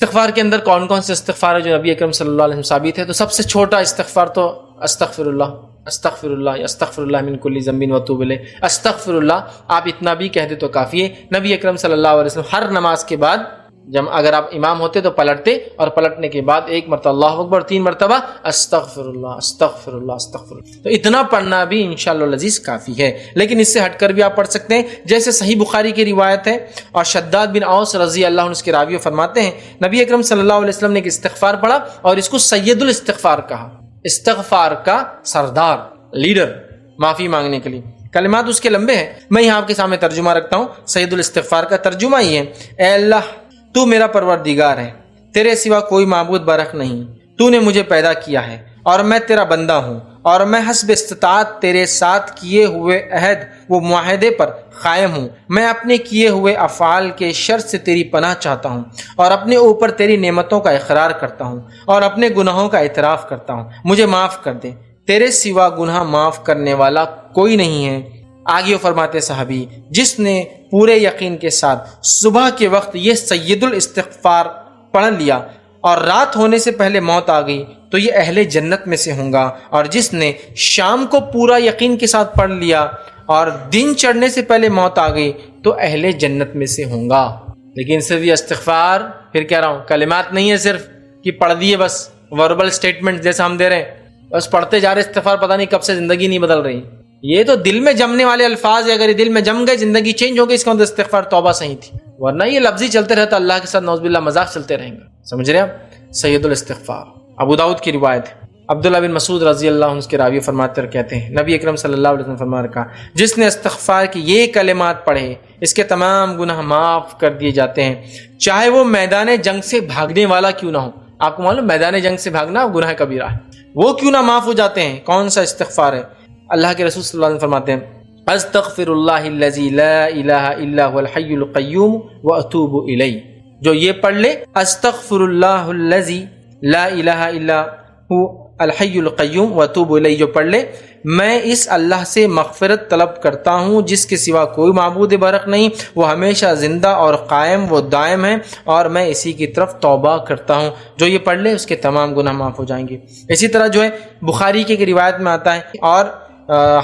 इस्तिग़फ़ार के अंदर कौन कौन से इस्तिग़फ़ार है जो नबी अकरम सल्लल्लाहु अलैहि वसल्लम साबित है? तो सबसे छोटा इस्तिग़फ़ार तो अस्तग़फ़िरुल्लाह अस्तग़फ़िरुल्लाह अस्तग़फ़िरुल्लाह मिन कुल्ली ज़ंबिन व अतूबु इलैह। अस्तग़फ़िरुल्लाह आप इतना भी कह दे तो काफ़ी है। नबी अकरम सल्लल्लाहु अलैहि वसल्लम हर नमाज के बाद, जब अगर आप इमाम होते तो पलटते, और पलटने के बाद एक मरतबा अल्लाहु अकबर, 3 मरतबा अस्तग़फ़िरुल्लाह अस्तग़फ़िरुल्लाह अस्तग़फ़िरुल्लाह। तो इतना पढ़ना भी इंशाअल्लाह अज़ीज़ काफ़ी है। लेकिन इससे हटकर भी आप पढ़ सकते हैं, जैसे सही बुखारी की रिवायत है और शद्दाद बिन औस रज़ी अल्लाह अन्हु उसके रावी फरमाते हैं, नबी अकरम सल्लल्लाहु अलैहि वसल्लम ने एक इस्तिग़फ़ार पढ़ा और इसको सैयदुल इस्तिग़फ़ार कहा। इस्तिग़फ़ार का सरदार, लीडर, माफ़ी मांगने के लिए। कलिमात उसके लंबे हैं, मैं यहाँ आपके सामने तर्जुमा रखता हूँ। सैयदुल इस्तिग़फ़ार का तर्जुमा ही है, ए अल्लाह तू मेरा परवरदिगार है, तेरे सिवा कोई माबूद बरहक नहीं, तूने मुझे पैदा किया है और मैं तेरा बंदा हूँ, और मैं हस्ब इस्तिताअत तेरे साथ किए हुए अहद व मुआहदे पर कायम हूँ। मैं अपने किए हुए अफ़ाल के शर से तेरी पनाह चाहता हूँ और अपने ऊपर तेरी नेमतों का इक़रार करता हूँ और अपने गुनाहों का इतराफ़ करता हूँ। मुझे माफ़ कर दे, तेरे सिवा गुनाह माफ़ करने वाला कोई नहीं है। आगे वो फरमाते सहाबी, जिसने पूरे यकीन के साथ सुबह के वक्त ये सैयदुल इस्तिग़फ़ार पढ़ लिया और रात होने से पहले मौत आ गई तो ये अहले जन्नत में से होगा, और जिसने शाम को पूरा यकीन के साथ पढ़ लिया और दिन चढ़ने से पहले मौत आ गई तो अहले जन्नत में से होगा। लेकिन सिर्फ ये इस्तिग़फ़ार, फिर कह रहा हूँ, कलिमात नहीं है सिर्फ कि पढ़ दिए बस, वर्बल स्टेटमेंट जैसा हम दे रहे हैं, बस पढ़ते जा रहे इस्तिग़फ़ार, पता नहीं कब से ज़िंदगी नहीं बदल रही। ये तो दिल में जमने वाले अल्फाज है, अगर ये दिल में जम गए जिंदगी चेंज हो गई, इसका मतलब इस्तिग़फ़ार तौबा सही थी, वरना ये लफ्ज़ी चलते रहता अल्लाह के साथ नौज़ुबिल्लाह मजाक चलते रहेंगे। समझ रहे आप? सैयदुल इस्तिग़फ़ार अबू दाऊद की रिवायत है। अब्दुल्लाह बिन मसूद रज़ी अल्लाह अन्हु के रावी फरमाते कहते हैं, नबी अकरम सल्लल्लाहु अलैहि वसल्लम फरमा रखा, जिसने इस्तिग़फ़ार की ये कलिमात पढ़े इसके तमाम गुनाह माफ़ कर दिए जाते हैं, चाहे वो मैदान जंग से भागने वाला क्यों ना हो। आपको मालूम मैदान जंग से भागना गुनाह कबीरा है, वो क्यों ना माफ़ हो जाते हैं। कौन सा इस्तिग़फ़ार है? अल्लाह के रसूल सल्लल्लाहु अलैहि वसल्लम फरमाते हैं, अस्तग़फ़िरुल्लाहिल्लज़ी ला इलाहा इल्ला हुवल हय्युल क़य्यूम व अतूबु इलैह। जो ये पढ़ ले, अस्तग़फ़िरुल्लाहिल्लज़ी ला इलाहा इल्ला हुवल हय्युल क़य्यूम व अतूबु इलैह, जो पढ़ ले, मैं इस अल्लाह से मग़फ़िरत तलब करता हूँ जिसके सिवा कोई माबूद बरहक नहीं, वो हमेशा ज़िंदा और कायम व दायम है, और मैं इसी की तरफ तौबा करता हूँ। जो ये पढ़ ले उसके तमाम गुनाह माफ़ हो जाएंगे। इसी तरह जो है बुखारी की रिवायत में आता है और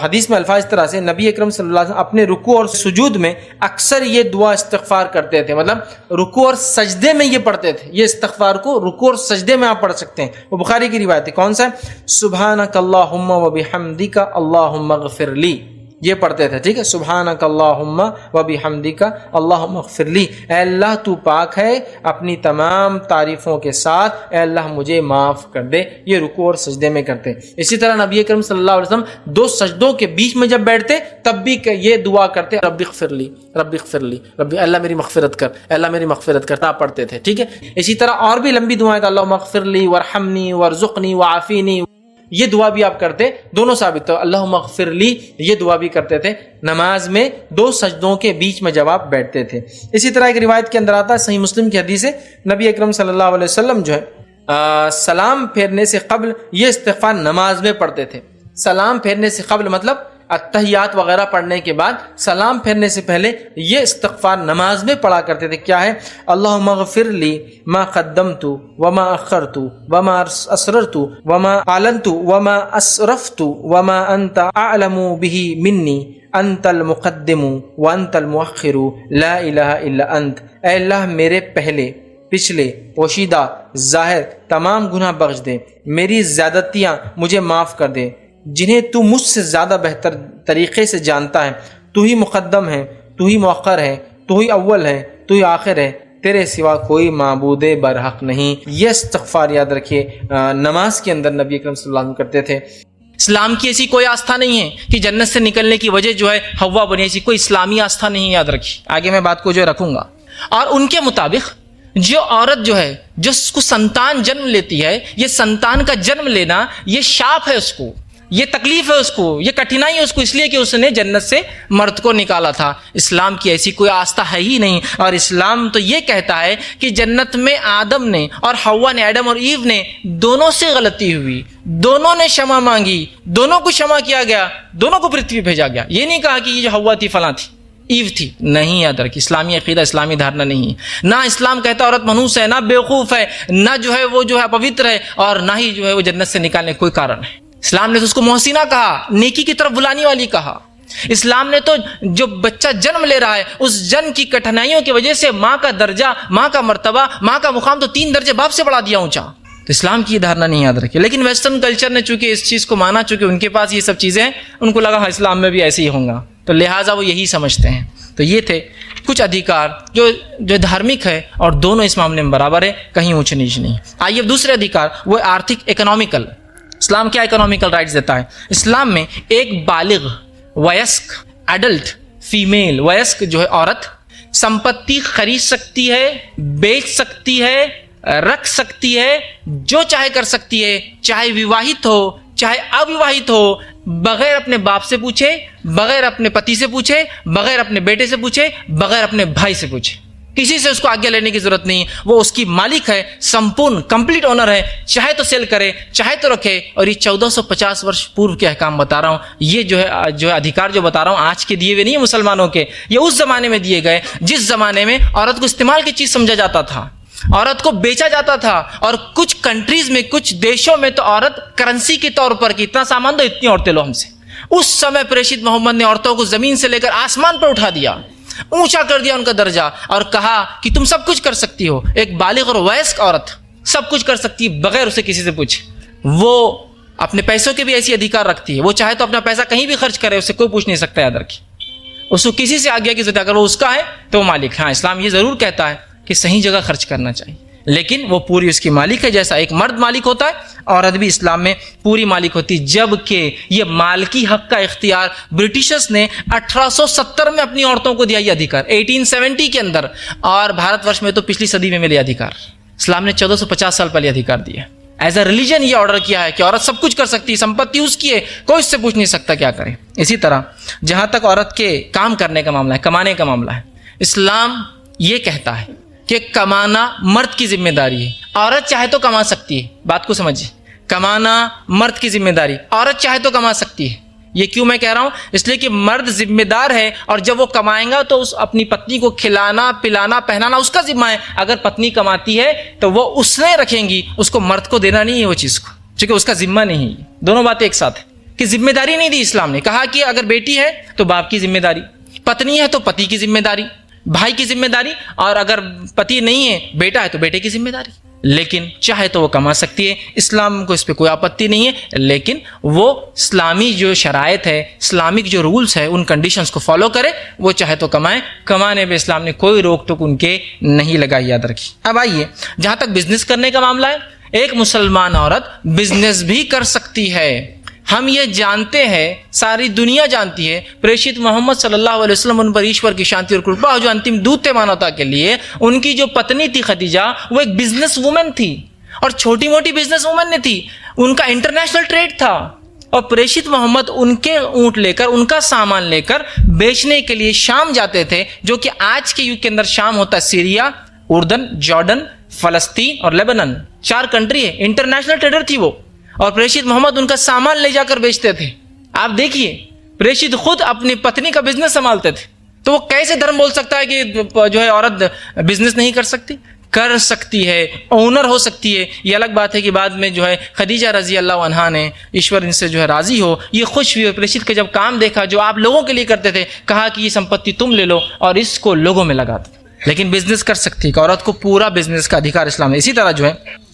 हदीस में अल्फाज इस तरह से, नबी अकरम सल्लल्लाहु अलैहि वसल्लम अपने रुकू और सुजूद में अक्सर ये दुआ इस्तिग़फ़ार करते थे, मतलब रुकू और सजदे में ये पढ़ते थे। ये इस्तिग़फ़ार को रुकू और सजदे में आप पढ़ सकते हैं। वो बुखारी की रिवायत है। कौन सा? सुब्हानकल्लाहुम्मा व बिहम्दिका अल्लाहुम्मा ग़फ़िरली, ये पढ़ते थे। ठीक है, सुब्हानकल्लाहुम्मा व बिहम्दिका अल्लाहुम्मा ग़फ़िरली, ऐ अल्लाह तू पाक है अपनी तमाम तारीफ़ों के साथ, ऐ अल्लाह मुझे माफ़ कर दे। ये रुकू और सजदे में करते। इसी तरह नबी अकरम सल्लल्लाहु अलैहि वसल्लम 2 सजदों के बीच में जब बैठते तब भी ये दुआ करते, रब्बी ग़फ़िरली रब्बी ग़फ़िरली रब्बी, अल्लाह मेरी मग़फ़िरत कर, अल्लाह मेरी मग़फ़िरत करता पढ़ते थे। ठीक है, इसी तरह और भी लंबी दुआएं, अल्लाहुम्मा ग़फ़िरली वरहमनी वरज़ुक़नी वआफ़ीनी, ये दुआ भी आप करते, दोनों साबित। तो अल्लाहुम्मा ग़फ़िरली ये दुआ भी करते थे नमाज में 2 सजदों के बीच में जब आप बैठते थे। इसी तरह एक रिवायत के अंदर आता है, सही मुस्लिम की हदीस है, नबी अकरम सल्लल्लाहु अलैहि वसल्लम जो है सलाम फेरने से क़ब्ल ये इस्तिग़फ़ार नमाज में पढ़ते थे। सलाम फेरने से क़ब्ल मतलब अत्तहियात वगैरह पढ़ने के बाद सलाम फेरने से पहले ये इस्तिग़फ़ार नमाज में पढ़ा करते थे। क्या है? अल्लाहुम्मा ग़फ़िरली मा क़द्दमतु व मा अख़रतु व मा असररतु व मा आलनतु व मा असरफ़तु व मा अंत अअलमु बिही मिन्नी अंतल मुक़द्दिमु व अंतल मुअख़्ख़िरु ला इलाहा इल्ला अंत। ऐ अल्लाह मेरे पहले, पिछले, पोशीदा, ज़ाहिर तमाम गुनाह बख्श दे, मेरी ज़्यादतियाँ मुझे माफ़ कर दे, जिन्हें तू मुझसे ज़्यादा बेहतर तरीक़े से जानता है। तू ही मुक़द्दम है, तू ही मुअख़्ख़र है, तू ही अव्वल है, तू ही आखिर है, तेरे सिवा कोई माबूद बरहक नहीं। ये इस्तिग़फ़ार याद रखिए नमाज के अंदर नबी अकरम सल्लल्लाहु अलैहि वसल्लम करते थे। इस्लाम की ऐसी कोई आस्था नहीं है कि जन्नत से निकलने की वजह जो है हव्वा बनी, ऐसी कोई इस्लामी आस्था नहीं है, याद रखिए। आगे मैं बात को जो रखूँगा। और उनके मुताबिक जो औरत जो है, जो उसको संतान जन्म लेती है, ये संतान का जन्म लेना ये शाप है उसको, ये तकलीफ है उसको, ये कठिनाई है उसको, इसलिए कि उसने जन्नत से मर्द को निकाला था। इस्लाम की ऐसी कोई आस्था है ही नहीं। और इस्लाम तो ये कहता है कि जन्नत में आदम ने और हव्वा ने, आदम और ईव ने दोनों से गलती हुई, दोनों ने क्षमा मांगी, दोनों को क्षमा किया गया, दोनों को पृथ्वी भेजा गया। ये नहीं कहा कि ये जो हव्वा थी फलां थी, ईव थी, नहीं याद रखिए, इस्लामी अकीदा इस्लामी धारणा नहीं है। ना इस्लाम कहता औरत मनहूस है, ना बेवकूफ़ है, ना जो है वो जो है अपवित्र है, और ना ही जो है वो जन्नत से निकालने कोई कारण है। इस्लाम ने तो उसको मोहसिना कहा, नेकी की तरफ बुलाने वाली कहा। इस्लाम ने तो जो बच्चा जन्म ले रहा है उस जन्म की कठिनाइयों की वजह से माँ का दर्जा, माँ का मर्तबा, माँ का मुकाम तो 3 दर्जे बाप से बढ़ा दिया ऊंचा। तो इस्लाम की धारणा नहीं याद रखी। लेकिन वेस्टर्न कल्चर ने चूंकि इस चीज़ को माना, चूंकि उनके पास ये सब चीज़ें हैं, उनको लगा हाँ इस्लाम में भी ऐसे ही होगा, तो लिहाजा वो यही समझते हैं। तो ये थे कुछ अधिकार जो धार्मिक है और दोनों इस मामले में बराबर है, कहीं ऊंच नीच नहीं। आइए अब दूसरे अधिकार, वो आर्थिक इकोनॉमिकल। इस्लाम क्या इकोनॉमिकल राइट्स देता है? इस्लाम में एक बालिग वयस्क एडल्ट फीमेल, वयस्क जो है औरत, संपत्ति खरीद सकती है, बेच सकती है, रख सकती है, जो चाहे कर सकती है, चाहे विवाहित हो चाहे अविवाहित हो, बगैर अपने बाप से पूछे, बगैर अपने पति से पूछे, बगैर अपने बेटे से पूछे, बगैर अपने भाई से पूछे। किसी से उसको आज्ञा लेने की जरूरत नहीं, वो उसकी मालिक है, संपूर्ण कंप्लीट ओनर है, चाहे तो सेल करे चाहे तो रखे। और ये 1450 वर्ष पूर्व के अहकाम बता रहा हूँ, ये जो है अधिकार जो बता रहा हूँ आज के दिए हुए नहीं है मुसलमानों के, ये उस जमाने में दिए गए जिस जमाने में औरत को इस्तेमाल की चीज समझा जाता था, औरत को बेचा जाता था। और कुछ कंट्रीज में, कुछ देशों में तो औरत करेंसी के तौर पर, कि इतना सामान दो इतनी औरतें लो हमसे। उस समय प्रेषित मोहम्मद ने औरतों को जमीन से लेकर आसमान पर उठा दिया, ऊंचा कर दिया उनका दर्जा, और कहा कि तुम सब कुछ कर सकती हो। एक बालिग और वयस्क औरत सब कुछ कर सकती है बगैर उसे किसी से पूछे। वो अपने पैसों के भी ऐसी अधिकार रखती है, वो चाहे तो अपना पैसा कहीं भी खर्च करे, उससे कोई पूछ नहीं सकता। याद रखिए, उसको किसी से आज्ञा की जरूरत, अगर वो उसका है तो वो मालिक। हाँ, इस्लाम ये जरूर कहता है कि सही जगह खर्च करना चाहिए, लेकिन वो पूरी उसकी मालिक है। जैसा एक मर्द मालिक होता है, औरत भी इस्लाम में पूरी मालिक होती है। जबकि ये मालकी हक का इख्तियार ब्रिटिशर्स ने 1870 में अपनी औरतों को दिया, ये अधिकार 1870 के अंदर, और भारतवर्ष में तो पिछली सदी में मिले अधिकार। इस्लाम ने 1450 साल पहले अधिकार दिया। एज अ रिलीजन ये ऑर्डर किया है कि औरत सब कुछ कर सकती है, संपत्ति उसकी है, कोई उससे पूछ नहीं सकता क्या करे। इसी तरह जहां तक औरत के काम करने का मामला है, कमाने का मामला है, इस्लाम ये कहता है कि कमाना मर्द की जिम्मेदारी है। औरत चाहे तो कमा सकती है, बात को समझिए, कमाना मर्द की जिम्मेदारी, औरत चाहे तो कमा सकती है। ये क्यों मैं कह रहा हूं? इसलिए कि मर्द जिम्मेदार है, और जब वो कमाएगा तो उस अपनी पत्नी को खिलाना पिलाना पहनाना उसका जिम्मा है। अगर पत्नी कमाती है तो वो उसने रखेंगी, उसको मर्द को देना नहीं है वो चीज को, क्योंकि उसका जिम्मा नहीं है। दोनों बातें एक साथ है कि जिम्मेदारी नहीं दी इस्लाम ने। कहा कि अगर बेटी है तो बाप की जिम्मेदारी, पत्नी है तो पति की जिम्मेदारी, भाई की जिम्मेदारी, और अगर पति नहीं है, बेटा है तो बेटे की जिम्मेदारी। लेकिन चाहे तो वो कमा सकती है, इस्लाम को इस पर कोई आपत्ति नहीं है, लेकिन वो इस्लामी जो शरायत है, इस्लामिक जो रूल्स है, उन कंडीशंस को फॉलो करे। वो चाहे तो कमाए, कमाने पे इस्लाम ने कोई रोक टोक उनके नहीं लगाई, याद रखिए। अब आइए, जहां तक बिजनेस करने का मामला है, एक मुसलमान औरत बिजनेस भी कर सकती है। हम ये जानते हैं, सारी दुनिया जानती है, प्रेषित मोहम्मद सल्लल्लाहु अलैहि वसल्लम, उन पर ईश्वर की शांति और कृपा हो, जो अंतिम दूत थे मानवता के लिए, उनकी जो पत्नी थी खदीजा, वो एक बिजनेस वुमन थी, और छोटी मोटी बिजनेस वुमन नहीं थी, उनका इंटरनेशनल ट्रेड था। और प्रेषित मोहम्मद उनके ऊंट लेकर, उनका सामान लेकर बेचने के लिए शाम जाते थे, जो कि आज के युग के अंदर शाम होता है सीरिया, उर्दन, जॉर्डन, फलस्तीन और लेबनान, 4 कंट्री है। इंटरनेशनल ट्रेडर थी वो, और प्रेषित मोहम्मद उनका सामान ले जाकर बेचते थे। आप देखिए, प्रेषित खुद अपनी पत्नी का बिजनेस संभालते थे, तो वो कैसे धर्म बोल सकता है कि जो है औरत बिजनेस नहीं कर सकती? कर सकती है, ओनर हो सकती है। ये अलग बात है कि बाद में जो है खदीजा रजी अल्लाह अन्हा ने, ईश्वर इनसे जो है राजी हो, ये खुश हुई, प्रेषित के जब काम देखा जो आप लोगों के लिए करते थे, कहा कि ये संपत्ति तुम ले लो और इसको लोगों में लगा दो। लेकिन बिजनेस कर सकती है, औरत को पूरा बिजनेस का अधिकार इस्लाम है। इसी तरह जो है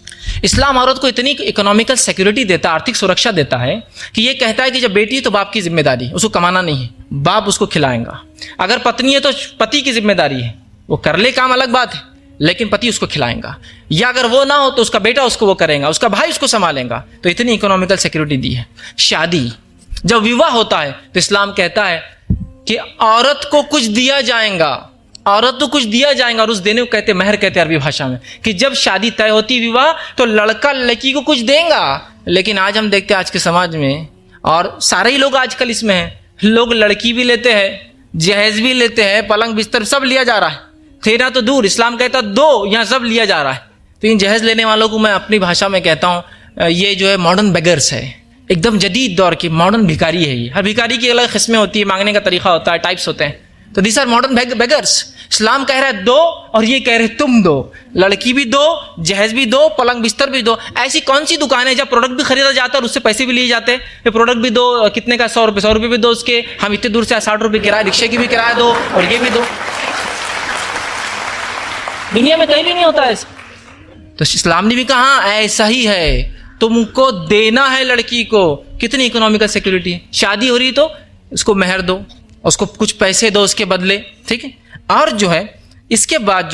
इस्लाम औरत को इतनी इकोनॉमिकल सिक्योरिटी देता है, आर्थिक सुरक्षा देता है, कि ये कहता है कि जब बेटी है तो बाप की जिम्मेदारी, उसको कमाना नहीं है, बाप उसको खिलाएगा। अगर पत्नी है तो पति की जिम्मेदारी है, वो कर ले काम अलग बात है, लेकिन पति उसको खिलाएगा। या अगर वो ना हो तो उसका बेटा उसको वो करेगा, उसका भाई उसको संभालेगा। तो इतनी इकोनॉमिकल सिक्योरिटी दी है। शादी, जब विवाह होता है तो इस्लाम कहता है कि औरत को कुछ दिया जाएगा, औरत तो कुछ दिया जाएगा, और उस देने को कहते महर कहते हैं अरबी भाषा में, कि जब शादी तय होती विवाह तो लड़का लड़की को कुछ देगा। लेकिन आज हम देखते हैं आज के समाज में, और सारे ही लोग आजकल इसमें हैं, लोग लड़की भी लेते हैं, जहेज भी लेते हैं, पलंग बिस्तर सब लिया जा रहा है। देना तो दूर, इस्लाम कहता दो, यहाँ सब लिया जा रहा है। तो इन जहेज लेने वालों को मैं अपनी भाषा में कहता हूँ, ये जो है मॉडर्न बेगर्स है, एकदम जदीद दौर की मॉडर्न भिखारी है। ये हर भिखारी की अलग किस्में होती है, मांगने का तरीका होता है, टाइप्स होते हैं। तो दिस आर मॉडर्न बेगर्स। इस्लाम कह रहा है दो और ये कह रहे तुम दो, लड़की भी दो, जहेज भी दो, पलंग बिस्तर भी दो। ऐसी कौन सी दुकान है जब प्रोडक्ट भी खरीदा जाता है और उससे पैसे भी लिए जाते हैं? ये प्रोडक्ट भी दो, कितने का? 100 रुपये भी दो उसके, हम इतने दूर से 60 रुपये किराया, रिक्शे की भी किराया दो और ये भी दो। दुनिया में कहीं भी नहीं होता ऐसा। तो इस्लाम ने भी कहा ऐसा ही है, तुमको देना है लड़की को। कितनी इकोनॉमिकल सिक्योरिटी है। शादी हो रही तो उसको मेहर दो, उसको कुछ पैसे दो उसके बदले, ठीक है। और जो है इसके बाद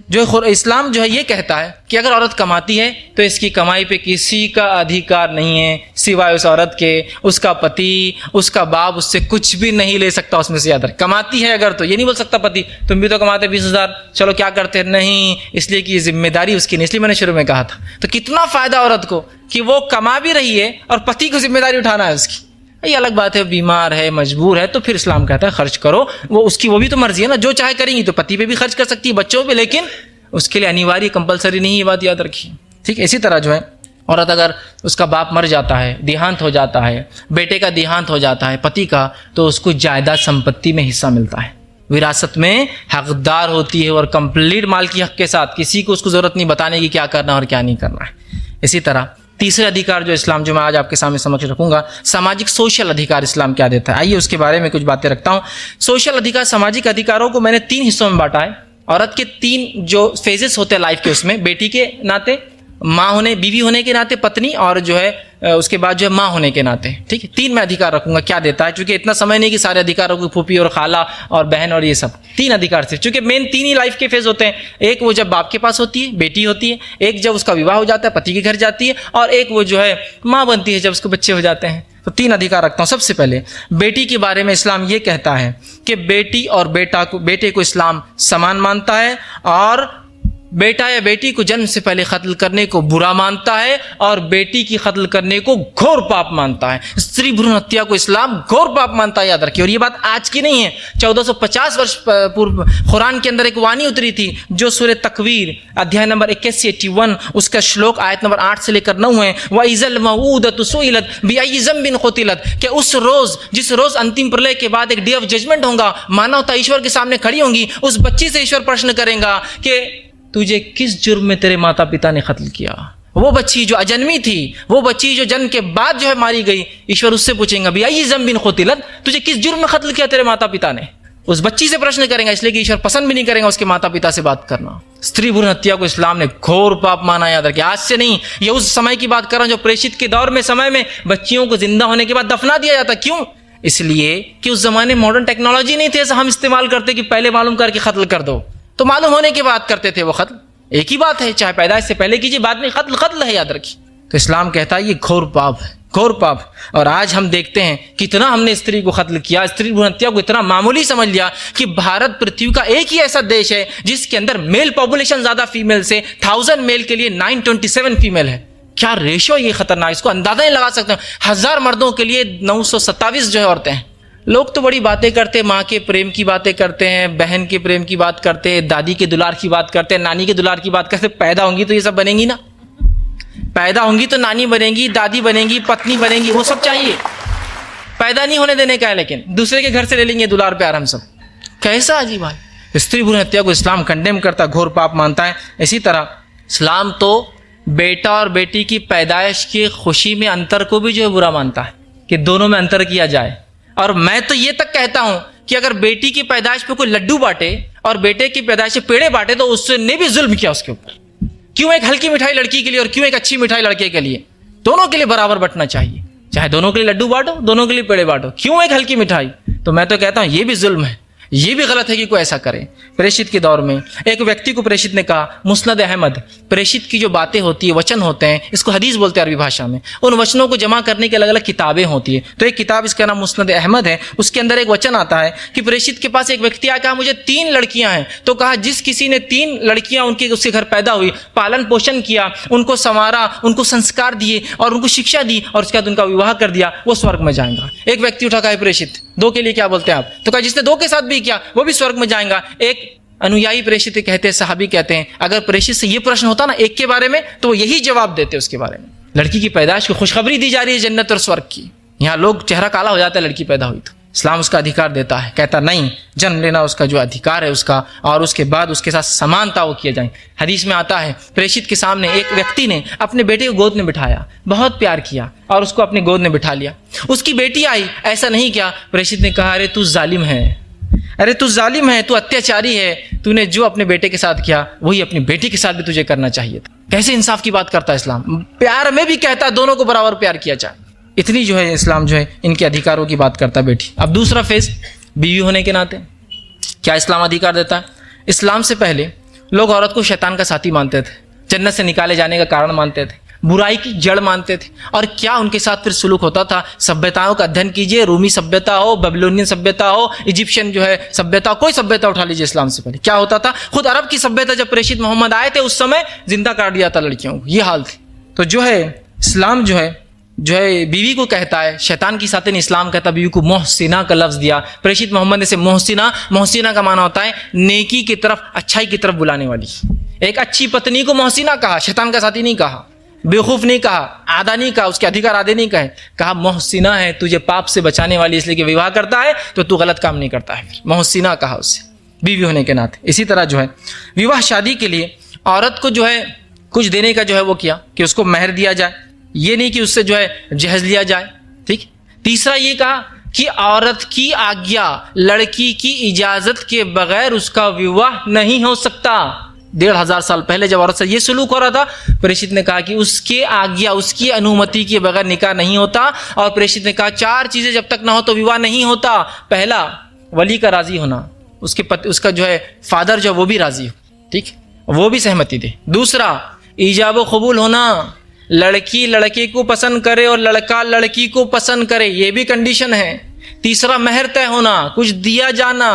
जो इस्लाम जो है ये कहता है कि अगर औरत कमाती है तो इसकी कमाई पे किसी का अधिकार नहीं है सिवाय उस औरत के। उसका पति, उसका बाप उससे कुछ भी नहीं ले सकता उसमें से ज्यादा। कमाती है अगर तो ये नहीं बोल सकता पति तुम भी तो कमाते 20,000, चलो क्या करते हैं, नहीं, इसलिए कि ये जिम्मेदारी उसकी नहीं। इसलिए मैंने शुरू में कहा था। तो कितना फायदा औरत को कि वो कमा भी रही है और पति को जिम्मेदारी उठाना है उसकी। ये अलग बात है, बीमार है, मजबूर है, तो फिर इस्लाम कहता है खर्च करो। वो भी तो मर्जी है ना, जो चाहे करेंगी। तो पति पे भी खर्च कर सकती है, बच्चों पे, लेकिन उसके लिए अनिवार्य कंपलसरी नहीं, ये बात याद रखिए, ठीक है। इसी तरह जो है औरत अगर उसका बाप मर जाता है, देहांत हो जाता है, बेटे का देहांत हो जाता है पति का, तो उसको जायदाद संपत्ति में हिस्सा मिलता है, विरासत में हकदार होती है और कंप्लीट माल की हक के साथ। किसी को उसको जरूरत नहीं बताने की क्या करना और क्या नहीं करना है। इसी तरह तीसरे अधिकार जो इस्लाम, जो मैं आज आपके सामने समक्ष रखूंगा, सामाजिक सोशल अधिकार इस्लाम क्या देता है। आइए उसके बारे में कुछ बातें रखता हूं। सोशल अधिकार, सामाजिक अधिकारों को मैंने 3 हिस्सों में बांटा है। औरत के 3 जो फेजेस होते हैं लाइफ के, उसमें बेटी के नाते, माँ होने, बीवी होने के नाते, पत्नी, और जो है उसके बाद जो है माँ होने के नाते, ठीक है। 3 मैं अधिकार रखूंगा क्या देता है, क्योंकि इतना समय नहीं कि सारे अधिकारों को फूफी और खाला और बहन और ये सब। 3 अधिकार सिर्फ, क्योंकि मेन 3 ही लाइफ के फेज होते हैं। एक वो जब बाप के पास होती है, बेटी होती है, एक जब उसका विवाह हो जाता है, पति के घर जाती है, और एक वो जो है माँ बनती है जब उसको बच्चे हो जाते हैं। तो 3 अधिकार रखता हूँ। सबसे पहले बेटी के बारे में इस्लाम ये कहता है कि बेटी और बेटे को इस्लाम समान मानता है, और बेटा या बेटी को जन्म से पहले कत्ल करने को बुरा मानता है और बेटी की कत्ल करने को घोर पाप मानता है। स्त्री भ्रूण हत्या को इस्लाम घोर पाप मानता है, याद रखिए। और ये बात आज की नहीं है, 1450 वर्ष पूर्व कुरान के अंदर एक वाणी उतरी थी, जो सूरह तकवीर अध्याय नंबर 81 उसका श्लोक आयत नंबर 8 से लेकर 9 है। वइज़ल मऊदतु सुइलत बिअय्यि ज़ंबिन क़ुतिलत, कि उस रोज, जिस रोज अंतिम प्रलय के बाद एक डे ऑफ जजमेंट होगा, मानवता ईश्वर के सामने खड़ी होंगी, उस बच्ची से ईश्वर प्रश्न करेगा कि तुझे किस जुर्म में तेरे माता पिता ने कत्ल किया। वो बच्ची जो अजन्मी थी, वो बच्ची जो जन्म के बाद जो है मारी गई, ईश्वर उससे पूछेंगे बिअय्यि ज़ंबिन क़ुतिलत, तुझे किस जुर्म में कत्ल किया तेरे माता पिता ने। उस बच्ची से प्रश्न करेंगे, इसलिए कि ईश्वर पसंद भी नहीं करेगा उसके माता पिता से बात करना। स्त्री भ्रूण हत्या को इस्लाम ने घोर पाप माना, याद रखिए। आज से नहीं, ये उस समय की बात कर रहा हूं जो प्रेषित के दौर में, समय में बच्चियों को जिंदा होने के बाद दफना दिया जाता। क्यों? इसलिए कि उस जमाने मॉडर्न टेक्नोलॉजी नहीं थे ऐसा हम इस्तेमाल करते कि पहले मालूम करके कत्ल कर दो, तो मालूम होने के बाद करते थे वो कत्ल। एक ही बात है, चाहे पैदाइश से पहले कीजिए, बाद में कत्ल कत्ल है, याद रखिए। तो इस्लाम कहता है ये घोर पाप है, घोर पाप। और आज हम देखते हैं कितना हमने स्त्री को कत्ल किया, स्त्री भ्रूण हत्या को इतना मामूली समझ लिया कि भारत पृथ्वी का एक ही ऐसा देश है जिसके अंदर मेल पॉपुलेशन ज्यादा फीमेल से, 1000 मेल के लिए 927 फीमेल है। क्या रेशो ये खतरनाक, इसको अंदाजा नहीं लगा सकते। 1000 मर्दों के लिए 927 जो है औरतें हैं। लोग तो बड़ी बातें करते हैं, माँ के प्रेम की बातें करते हैं, बहन के प्रेम की बात करते हैं, दादी के दुलार की बात करते हैं, नानी के दुलार की बात करते हैं। पैदा होंगी तो ये सब बनेंगी ना, पैदा होंगी तो नानी बनेंगी, दादी बनेंगी, पत्नी बनेंगी, वो सब चाहिए। पैदा नहीं होने देने का है, लेकिन दूसरे के घर से ले लेंगे दुलार प्यार हम सब। कैसा अजीब है। स्त्री भ्रूण हत्या को इस्लाम कंडेम करता, घोर पाप मानता है। इसी तरह इस्लाम तो बेटा और बेटी की पैदाइश की खुशी में अंतर को भी जो है बुरा मानता है, कि दोनों में अंतर किया जाए। और मैं तो ये तक कहता हूं कि अगर बेटी की पैदाइश पे कोई लड्डू बांटे और बेटे की पैदाइश पे पेड़े बांटे तो उसने भी जुल्म किया उसके ऊपर। क्यों एक हल्की मिठाई लड़की के लिए और क्यों एक अच्छी मिठाई लड़के के लिए? दोनों के लिए बराबर बंटना चाहिए। चाहे दोनों के लिए लड्डू बांटो, दोनों के लिए पेड़े बांटो, क्यों एक हल्की मिठाई? तो मैं तो कहता हूं ये भी जुल्म है, ये भी गलत है कि कोई ऐसा करे। प्रेषित के दौर में एक व्यक्ति को प्रेषित ने कहा, मुस्नद अहमद, प्रेषित की जो बातें होती है, वचन होते हैं, इसको हदीस बोलते हैं अरबी भाषा में, उन वचनों को जमा करने की अलग अलग किताबें होती है। तो एक किताब इसका नाम मुस्नद अहमद है, उसके अंदर एक वचन आता है कि प्रेषित के पास एक व्यक्ति आया, कहा मुझे 3 लड़कियां हैं। तो कहा जिस किसी ने 3 लड़कियां उसके घर पैदा हुई, पालन पोषण किया, उनको संवारा, उनको संस्कार दिए और उनको शिक्षा दी और उसके बाद उनका विवाह कर दिया, वो स्वर्ग में जाएगा। एक व्यक्ति उठा, कहा प्रेषित 2 के लिए क्या बोलते हैं आप? तो कहा जिसने 2 के साथ भी किया वो भी स्वर्ग में जाएगा। एक अनुयायी प्रेषित कहते हैं, सहाबी कहते हैं, अगर प्रेषित से ये प्रश्न होता ना एक के बारे में तो वो यही जवाब देते उसके बारे में। लड़की की पैदाइश को खुशखबरी दी जा रही है जन्नत और स्वर्ग की। यहाँ लोग चेहरा काला हो जाता है लड़की पैदा हुई तो, इस्लाम उसका अधिकार देता है, कहता नहीं, जन्म लेना उसका जो अधिकार है उसका, और उसके बाद उसके साथ समानता वो किया जाए। हदीस में आता है प्रेषित के सामने एक व्यक्ति ने अपने बेटे को गोद में बिठाया, बहुत प्यार किया और उसको अपने गोद में बिठा लिया। उसकी बेटी आई, ऐसा नहीं किया। प्रेषित ने कहा, अरे तू जालिम है, अरे तू जालिम है, तू अत्याचारी है, तूने जो अपने बेटे के साथ किया वही अपनी बेटी के साथ भी तुझे करना चाहिए था। कैसे इंसाफ की बात करता है इस्लाम। प्यार में भी कहता है दोनों को बराबर प्यार किया जाए। इतनी जो है इस्लाम जो है इनके अधिकारों की बात करता है बेटी। अब दूसरा फेज, बीवी होने के नाते क्या इस्लाम अधिकार देता है। इस्लाम से पहले लोग औरत को शैतान का साथी मानते थे, जन्नत से निकाले जाने का कारण मानते थे, बुराई की जड़ मानते थे। और क्या उनके साथ फिर सुलूक होता था। सभ्यताओं का अध्ययन कीजिए, रूमी सभ्यता हो, बेबीलोनियन सभ्यता हो, इजिप्शियन जो है सभ्यता, कोई सभ्यता उठा लीजिए इस्लाम से पहले क्या होता था। खुद अरब की सभ्यता जब प्रेषित मोहम्मद आए थे उस समय जिंदा काट दिया था लड़कियों को, ये हाल थी। तो जो है इस्लाम जो है बीवी को कहता है, शैतान की साथी ने इस्लाम कहता बीवी को मोहसिना का लफ्ज दिया। प्रेषित मोहम्मद ने से मोहसिना का माना होता है नेकी की तरफ, अच्छाई की तरफ बुलाने वाली। एक अच्छी पत्नी को मोहसिना कहा, शैतान का साथी नहीं कहा, बेवकूफ नहीं कहा, आधा नहीं कहा, उसके अधिकार आधे नहीं कहे, कहा मोहसिना है, तुझे पाप से बचाने वाली, इसलिए कि विवाह करता है तो तू गलत काम नहीं करता है। मोहसिना कहा उससे बीवी होने के नाते। इसी तरह जो है विवाह शादी के लिए औरत को जो है कुछ देने का जो है वो किया कि उसको महर दिया जाए, ये नहीं कि उससे जो है जहेज लिया जाए। ठीक। तीसरा ये कहा कि औरत की आज्ञा, लड़की की इजाजत के बगैर उसका विवाह नहीं हो सकता। 1500 साल पहले जब औरत से ये सलूक हो रहा था, प्रेषित ने कहा कि उसके आज्ञा, उसकी अनुमति के बगैर निकाह नहीं होता। और प्रेषित ने कहा 4 चीजें जब तक ना हो तो विवाह नहीं होता। पहला, वली का राजी होना, उसका जो है फादर जो वो भी राजी हो, ठीक, वो भी सहमति दे। दूसरा, ईजाब कबूल होना, लड़की लड़के को पसंद करे और लड़का लड़की को पसंद करे, ये भी कंडीशन है। तीसरा, महर तय होना, कुछ दिया जाना।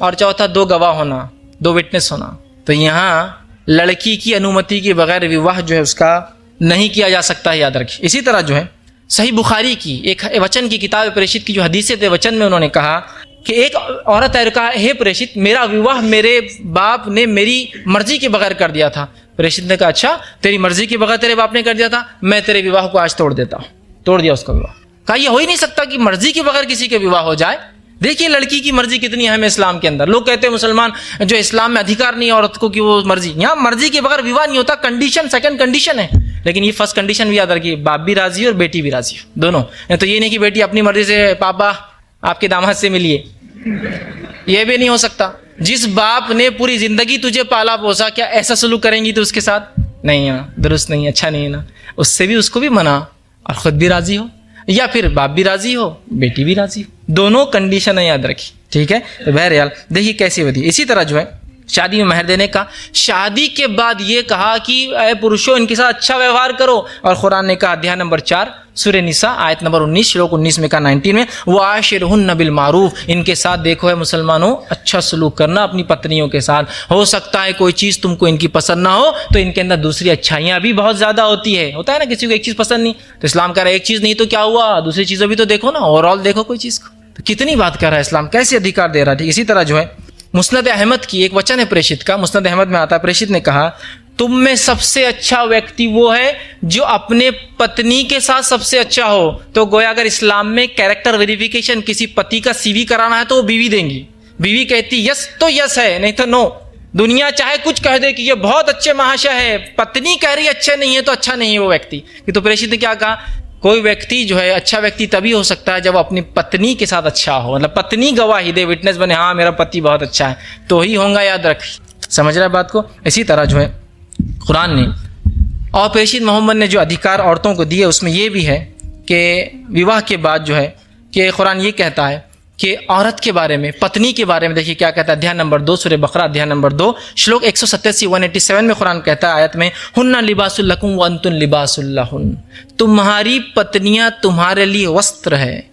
और चौथा, 2 गवाह होना, 2 विटनेस होना। तो यहाँ लड़की की अनुमति के बगैर विवाह जो है उसका नहीं किया जा सकता है, याद रखिए। इसी तरह जो है सही बुखारी की एक वचन की किताब प्रेषित की जो हदीसें थे, वचन में उन्होंने कहा कि एक औरत है कहा, हे प्रेषित, मेरा विवाह मेरे बाप ने मेरी मर्जी के बगैर कर दिया था। प्रेषित ने कहा, अच्छा, तेरी मर्जी के बगैर तेरे बाप ने कर दिया था, मैं तेरे विवाह को आज तोड़ देता हूँ। तोड़ दिया उसका विवाह। कहा यह हो ही नहीं सकता कि मर्जी के बगैर किसी के विवाह हो जाए। देखिए लड़की की मर्जी कितनी अहम है इस्लाम के अंदर। लोग कहते हैं मुसलमान जो इस्लाम में अधिकार नहीं है औरत को कि वो मर्जी, यहाँ मर्जी के बगैर विवाह नहीं होता। कंडीशन सेकंड कंडीशन है, लेकिन ये फर्स्ट कंडीशन भी याद रखिए, बाप भी राजी हो और बेटी भी राजी हो, दोनों। तो ये नहीं कि बेटी अपनी मर्जी से पापा आपके दामाद से मिलिए, ये भी नहीं हो सकता। जिस बाप ने पूरी जिंदगी तुझे पाला पोसा, क्या ऐसा सलूक करेंगी तो उसके साथ? नहीं है ना, दुरुस्त नहीं, अच्छा नहीं है ना। उससे भी उसको भी मना और खुद भी राजी हो, या फिर बाप भी राजी हो बेटी भी राजी हो, दोनों कंडीशन है, याद रखिए। ठीक है, तो बहरहाल देखिए कैसी होती है। इसी तरह जो है शादी में महर देने का, शादी के बाद ये कहा कि ऐ पुरुषों इनके साथ अच्छा व्यवहार करो। और कुरान ने कहा अध्याय नंबर 4 सूरह निसा आयत नंबर 19 श्लोक 19 में कहा 19 में, वो आशिरहुन्ना बिल मारूफ, इनके साथ देखो है मुसलमानों अच्छा सलूक करना अपनी पत्नियों के साथ। हो सकता है कोई चीज़ तुमको इनकी पसंद ना हो तो इनके अंदर दूसरी अच्छाइयाँ भी बहुत ज़्यादा होती है। होता है ना किसी को एक चीज़ पसंद नहीं, तो इस्लाम कह रहा है एक चीज़ नहीं तो क्या हुआ, दूसरी चीज़ें भी तो देखो ना, ओवरऑल देखो कोई चीज़ को। तो कितनी बात कर रहा है इस्लाम, कैसे अधिकार दे रहा है। ठीक इसी तरह जो है मुस्नद अहमद की एक वचन है प्रेषित का, मुस्नद अहमद में आता है प्रेषित ने कहा तुम में सबसे अच्छा व्यक्ति वो है जो अपने पत्नी के साथ सबसे अच्छा हो। तो गोया अगर इस्लाम में कैरेक्टर वेरिफिकेशन किसी पति का सीवी कराना है तो वो बीवी देंगी। बीवी कहती यस तो यस है, नहीं तो नो। दुनिया चाहे कुछ कह दे कि ये बहुत अच्छे महाशय है, पत्नी कह रही अच्छे नहीं है तो अच्छा नहीं है वो व्यक्ति। तो प्रेषित ने क्या कहा, कोई व्यक्ति जो है अच्छा व्यक्ति तभी हो सकता है जब अपनी पत्नी के साथ अच्छा हो, मतलब पत्नी गवाही दे, विटनेस बने, हाँ मेरा पति बहुत अच्छा है तो ही होगा, याद रख। समझ रहा है बात को। इसी तरह जो है कुरान ने और प्रेषित मोहम्मद ने जो अधिकार औरतों को दिए उसमें यह भी है कि विवाह के बाद जो है कि कुरान ये कहता है कि औरत के बारे में, पत्नी के बारे में देखिए क्या कहता है। अध्याय नंबर 2 सूरह बकरा अध्याय नंबर 2 श्लोक 187 में कुरान कहता है आयत में, हुन्ना लिबासुल लकुम व अंतुम लिबासुल लहुन, तुम्हारी पत्नियां तुम्हारे लिए वस्त्र है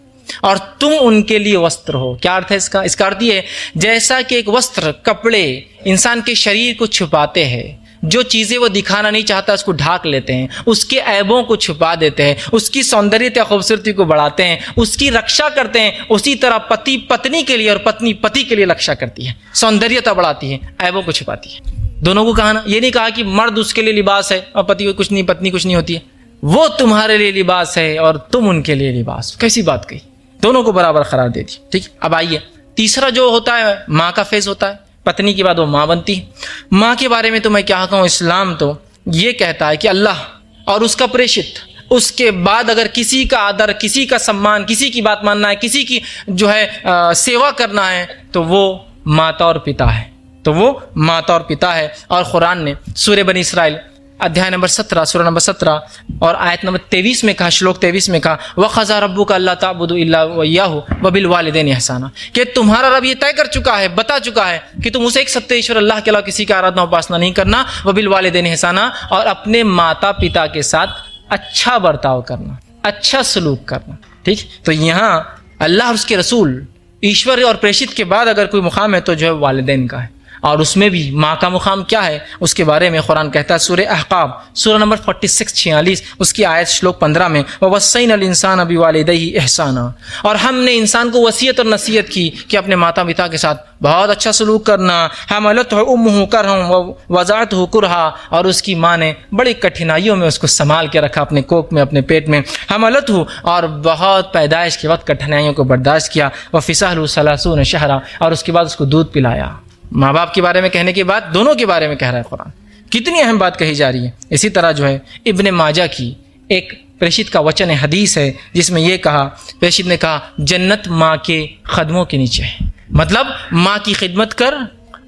और तुम उनके लिए वस्त्र हो। क्या अर्थ है इसका? इसका अर्थ ये है जैसा कि एक वस्त्र, कपड़े इंसान के शरीर को छुपाते हैं, जो चीज़ें वो दिखाना नहीं चाहता उसको ढाक लेते हैं, उसके ऐबों को छुपा देते हैं, उसकी सौंदर्यता खूबसूरती को बढ़ाते हैं, उसकी रक्षा करते हैं, उसी तरह पति पत्नी के लिए और पत्नी पति के लिए रक्षा करती है, सौंदर्यता बढ़ाती है, ऐबों को छुपाती है। दोनों को कहा ना, ये नहीं कहा कि मर्द उसके लिए लिबास है और पति को कुछ नहीं, पत्नी कुछ नहीं होती है। वो तुम्हारे लिए लिबास है और तुम उनके लिए लिबास। कैसी बात कही, दोनों को बराबर करार दे दी। ठीक, अब आइए तीसरा जो होता है माँ का फेज होता है, पत्नी के बाद वो माँ बनती है। माँ के बारे में तो मैं क्या कहूँ, इस्लाम तो ये कहता है कि अल्लाह और उसका प्रेषित, उसके बाद अगर किसी का आदर, किसी का सम्मान, किसी की बात मानना है, किसी की जो है सेवा करना है, तो वो माता और पिता है, तो वो माता और पिता है। और कुरान ने सूरह बनी इसराइल अध्याय नंबर 17 सूरह नंबर 17 और आयत नंबर 23 में कहा, श्लोक 23 में कहा, वक़ज़ा रब्बुका अल्ला ताबुदू इल्ला वय्याहु व बिल वालिदैनि एहसाना, कि तुम्हारा रब ये तय कर चुका है, बता चुका है कि तुम उसे एक सत्य ईश्वर अल्लाह के अलावा किसी का आराधना उपासना नहीं करना, व बिल वालिदैनि एहसाना, और अपने माता पिता के साथ अच्छा बर्ताव करना, अच्छा सलूक करना। ठीक, तो यहाँ अल्लाह और उसके रसूल, ईश्वर और प्रेषित के बाद अगर कोई मुकाम है तो जो है वालिदैन का है, और उसमें भी माँ का मुकाम क्या है उसके बारे में कुरान कहता है सूरह अहकाब सूरह नंबर 46 उसकी आयत श्लोक 15 में, ववस्सैनल इंसान बिवालिदैहि एहसाना, और हमने इंसान को वसीयत और नसीहत की कि अपने माता पिता के साथ बहुत अच्छा सलूक करना। हमलतहु उम्मुहु करहन व वज़अतहु कुरहा, और उसकी माँ ने बड़ी कठिनाइयों में उसको संभाल के रखा अपने कोख में, अपने पेट में। हमलतहु, और बहुत पैदाइश के वक्त कठिनाइयों को बर्दाश्त किया। व फिसहलु सलासून शहरा, और उसके बाद उसको दूध पिलाया। माँ बाप के बारे में कहने के बाद दोनों के बारे में कह रहा है कुरान, कितनी अहम बात कही जा रही है। इसी तरह जो है इब्ने माजा की एक प्रेषित का वचन है, हदीस है, जिसमें यह कहा, प्रेषित ने कहा, जन्नत माँ के कदमों के नीचे है, मतलब माँ की खिदमत कर,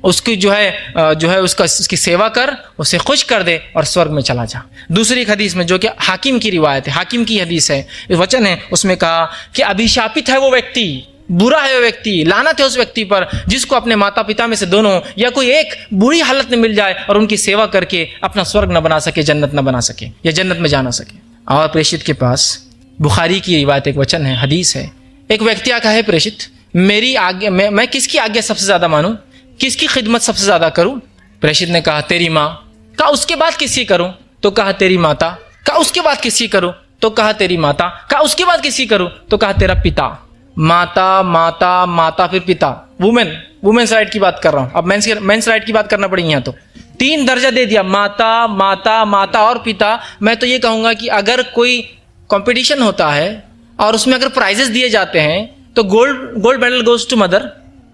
उसकी जो है उसकी सेवा कर, उसे खुश कर दे और स्वर्ग में चला जा। दूसरी एक हदीस में जो कि हाकिम की रिवायत है, हाकिम की हदीस है, वचन है, उसमें कहा कि अभिशापित है वो व्यक्ति, बुरा है वो व्यक्ति, लानत है उस व्यक्ति पर जिसको अपने माता पिता में से दोनों या कोई एक बुरी हालत में मिल जाए और उनकी सेवा करके अपना स्वर्ग न बना सके, जन्नत न बना सके या जन्नत में जा ना सके। और प्रेषित के पास बुखारी की रिवायत एक वचन है, हदीस है, एक व्यक्ति आका है, प्रेषित मेरी आज्ञा, मैं किसकी आज्ञा सबसे ज्यादा मानूं, किसकी खिदमत सबसे ज्यादा करूं? प्रेषित ने कहा तेरी माँ। कहा उसके बाद किसकी करूं? तो कहा तेरी माता। कहा उसके बाद किसकी करूं? तो कहा तेरी माता। कहा उसके बाद किसकी करूं? तो कहा तेरा पिता। माता माता माता फिर पिता, वुमेन्स राइट की बात कर रहा हूं, अब मेंस राइट की बात करना पड़ेगी। यहाँ तो 3 दर्जा दे दिया, माता माता माता और पिता। मैं तो ये कहूंगा कि अगर कोई कंपटीशन होता है और उसमें अगर प्राइजेस दिए जाते हैं तो gold medal goes to mother,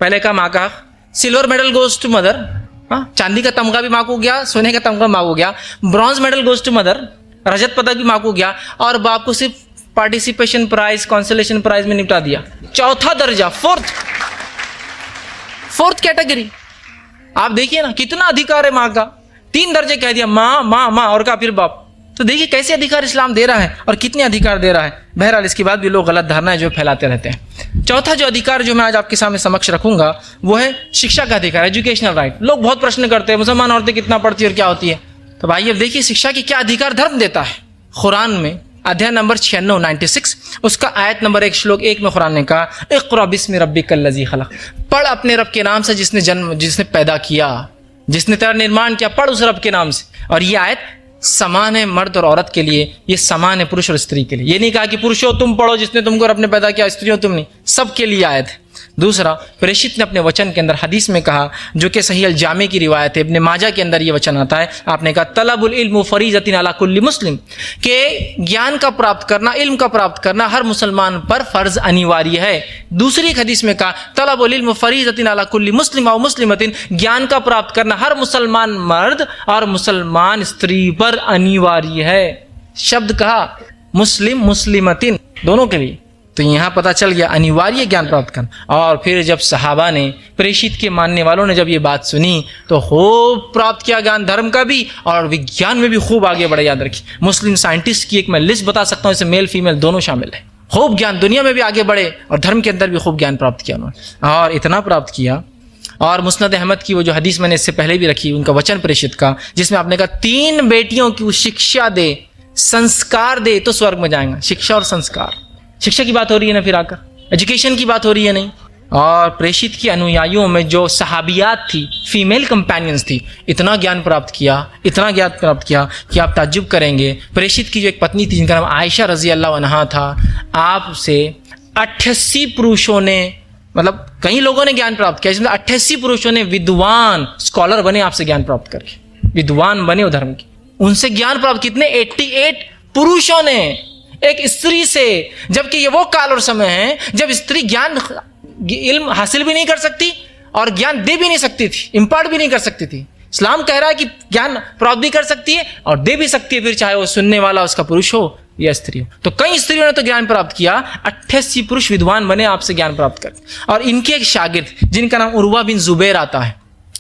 पहले का माँ का, silver medal goes to mother, चांदी का तमगा भी माँ को गया, सोने का तमगा माँ को गया, bronze medal goes to mother, रजत पदक भी माँ को गया, और बाप को सिर्फ पार्टिसिपेशन प्राइज, कॉन्सोलेशन प्राइज में निपटा दिया। चौथा दर्जा, फोर्थ कैटेगरी। आप देखिए ना कितना अधिकार है माँ का। 3 दर्जे कह दिया, माँ माँ माँ और का फिर बाप। तो देखिए कैसे अधिकार इस्लाम दे रहा है और कितने अधिकार दे रहा है। बहरहाल इसके बाद भी लोग गलत धारणाएं जो फैलाते रहते हैं। चौथा जो अधिकार जो मैं आज आपके सामने समक्ष रखूंगा वो है शिक्षा का अधिकार, एजुकेशनल राइट। लोग बहुत प्रश्न करते हैं मुसलमान औरतें कितना पढ़ती है और क्या होती है। तो भाई अब देखिए शिक्षा की क्या अधिकार धर्म देता है। कुरान में अध्याय नंबर 96 उसका आयत नंबर 1 श्लोक 1 में कुरान ने कहा, इक़रा बिस्मि रब्बिकल लज़ी खलक़, पढ़ अपने रब के नाम से जिसने पैदा किया, जिसने तेरा निर्माण किया, पढ़ उस रब के नाम से। और ये आयत समान है मर्द और औरत के लिए, ये समान है पुरुष और स्त्री के लिए। ये नहीं कहा कि पुरुषों तुम पढ़ो जिसने तुमको रब ने पैदा किया, स्त्रियों तुम नहीं, सबके लिए आयत है। दूसरा, प्रेषित ने अपने वचन के अंदर हदीस में कहा, जो कि सही अल जामे की रिवायत है, इब्ने माजा के अंदर ये वचन आता है, आपने कहा तलबुल इल्म फरीज़तुन अला कुल्ली मुस्लिम, के ज्ञान का प्राप्त करना, इल्म का प्राप्त करना हर मुसलमान पर फर्ज अनिवार्य है। दूसरी एक हदीस में कहा तलबुल इल्म फरीज़तुन अला कुल्ली मुस्लिम व मुस्लिमतिन, ज्ञान का प्राप्त करना हर मुसलमान मर्द और मुसलमान स्त्री पर अनिवार्य है। शब्द कहा मुस्लिम मुस्लिमतिन, दोनों के लिए। तो यहाँ पता चल गया अनिवार्य ज्ञान प्राप्त करना। और फिर जब सहाबा ने, प्रेषित के मानने वालों ने जब ये बात सुनी तो खूब प्राप्त किया ज्ञान, धर्म का भी और विज्ञान में भी खूब आगे बढ़े। याद रखिए, मुस्लिम साइंटिस्ट की एक मैं लिस्ट बता सकता हूँ, इसमें मेल फीमेल दोनों शामिल है। खूब ज्ञान दुनिया में भी आगे बढ़े और धर्म के अंदर भी खूब ज्ञान प्राप्त किया उन्होंने। और इतना प्राप्त किया, और मुस्नद अहमद की वो जो हदीस मैंने इससे पहले भी रखी, उनका वचन प्रेषित का, जिसमें आपने कहा 3 बेटियों की शिक्षा दे, संस्कार दे तो स्वर्ग में जाएंगे। शिक्षा और संस्कार, शिक्षा की बात हो रही है ना, फिर आकर एजुकेशन की बात हो रही है नहीं। और प्रेषित की अनुयायियों में जो सहाबियात थी, फीमेल कंपेनियंस थी, इतना ज्ञान प्राप्त किया, इतना ज्ञान प्राप्त किया कि आप ताज्जुब करेंगे। प्रेषित की जो एक पत्नी थी जिनका नाम आयशा रजी अल्लाह अन्हा था, आपसे 88 पुरुषों ने, मतलब कई लोगों ने ज्ञान प्राप्त किया, इसमें 88 पुरुषों ने विद्वान स्कॉलर बने आपसे ज्ञान प्राप्त करके, विद्वान बने धर्म के, उनसे ज्ञान प्राप्त। कितने? 88 पुरुषों ने एक स्त्री से, जबकि ये वो काल और समय है जब स्त्री ज्ञान इल्म हासिल भी नहीं कर सकती और ज्ञान दे भी नहीं सकती थी, इम्पार्ट भी नहीं कर सकती थी। इस्लाम कह रहा है कि ज्ञान प्राप्त भी कर सकती है और दे भी सकती है, फिर चाहे वो सुनने वाला उसका पुरुष हो या स्त्री हो। तो कई स्त्रियों ने तो ज्ञान प्राप्त किया, 88 पुरुष विद्वान बने आपसे ज्ञान प्राप्त कर। और इनके एक शागिर्द जिनका नाम उर्वा बिन जुबैर आता है,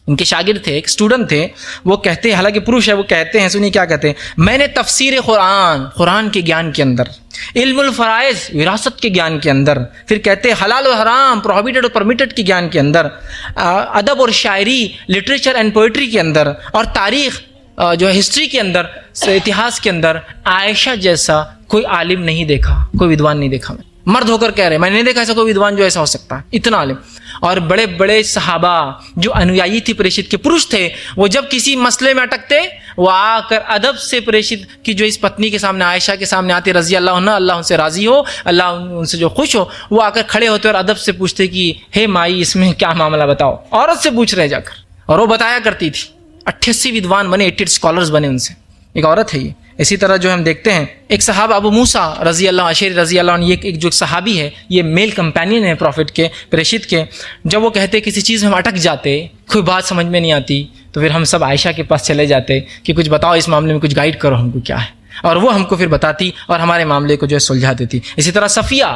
इनके शागिर्द थे, एक स्टूडेंट थे, वो कहते हैं, हालांकि पुरुष है, वो कहते हैं, सुनिए क्या कहते हैं, मैंने तफसीर कुरान के ज्ञान के अंदर, इल्मुल फराइज विरासत के ज्ञान के अंदर, फिर कहते हैं हलाल और हराम प्रोहिबिटेड और परमिटेड के ज्ञान के अंदर, अदब और शायरी लिटरेचर एंड पोइट्री के अंदर, और तारीख जो है हिस्ट्री के अंदर, इतिहास के अंदर आयशा जैसा कोई आलिम नहीं देखा, कोई विद्वान नहीं देखा। मैं मर्द होकर कह रहे, मैंने नहीं देखा ऐसा कोई विद्वान जो ऐसा हो सकता है, इतना आलिम। और बड़े बड़े सहाबा जो अनुयायी थी प्रेषित के, पुरुष थे, वो जब किसी मसले में अटकते, वो आकर अदब से प्रेषित की जो इस पत्नी के सामने, आयशा के सामने आती, रजी अल्लाह अन्हा, अल्लाह उनसे राजी हो, अल्लाह उनसे जो खुश हो, वो आकर खड़े होते और अदब से पूछते कि हे माई, इसमें क्या मामला बताओ। औरत से पूछ रहे जाकर, और वो बताया करती थी। 88 विद्वान बने, 88 स्कॉलर्स बने उनसे, एक औरत है ये। इसी तरह जो हम देखते हैं, एक सहाबा अबू मूसा रजी अल्लाह अशरी रजी अल्लाह, ये एक जो सहाबी है, ये मेल कंपेनियन है प्रॉफिट के, प्रेषित के। जब वो कहते किसी चीज़ में हम अटक जाते, कोई बात समझ में नहीं आती, तो फिर हम सब आयशा के पास चले जाते कि कुछ बताओ इस मामले में, कुछ गाइड करो हमको क्या है, और वो हमको फिर बताती और हमारे मामले को जो है सुलझा देती। इसी तरह सफ़िया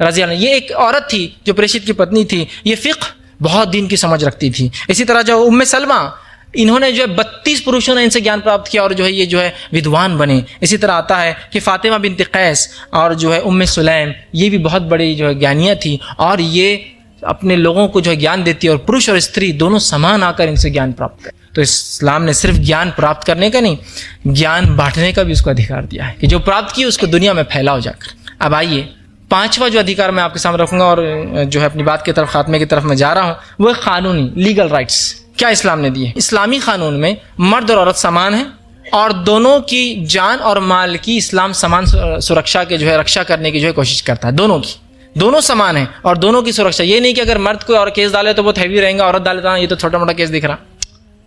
रजी अल्लाह, ये एक औरत थी जो प्रेषित की पत्नी थी, ये फ़िक़्ह बहुत दिन की समझ रखती थी। इसी तरह जो उम्मे सलमा, इन्होंने जो है 32 पुरुषों ने इनसे ज्ञान प्राप्त किया और जो है ये जो है विद्वान बने। इसी तरह आता है कि फातिमा बिन्त कैस और जो है उम्मे सुलैम, ये भी बहुत बड़ी जो है ज्ञानियाँ थी, और ये अपने लोगों को जो है ज्ञान देती है, और पुरुष और स्त्री दोनों समान आकर इनसे ज्ञान प्राप्त करें। तो इस्लाम ने सिर्फ ज्ञान प्राप्त करने का नहीं, ज्ञान बांटने का भी उसको अधिकार दिया है कि जो प्राप्त किए उसको दुनिया में फैलाओ जाकर। अब आइए, पांचवा जो अधिकार मैं आपके सामने रखूंगा, और जो है अपनी बात की तरफ, खात्मे की तरफ मैं जा रहा हूँ, वो है कानूनी लीगल राइट्स। क्या इस्लाम ने दिए? इस्लामी कानून में मर्द और औरत समान हैं, और दोनों की जान और माल की इस्लाम समान सुरक्षा के जो है रक्षा करने की जो है कोशिश करता है। दोनों की, दोनों समान है और दोनों की सुरक्षा। ये नहीं कि अगर मर्द कोई और केस डाले तो बहुत हैवी रहेगा, औरत डाले तो ये तो छोटा मोटा केस दिख रहा।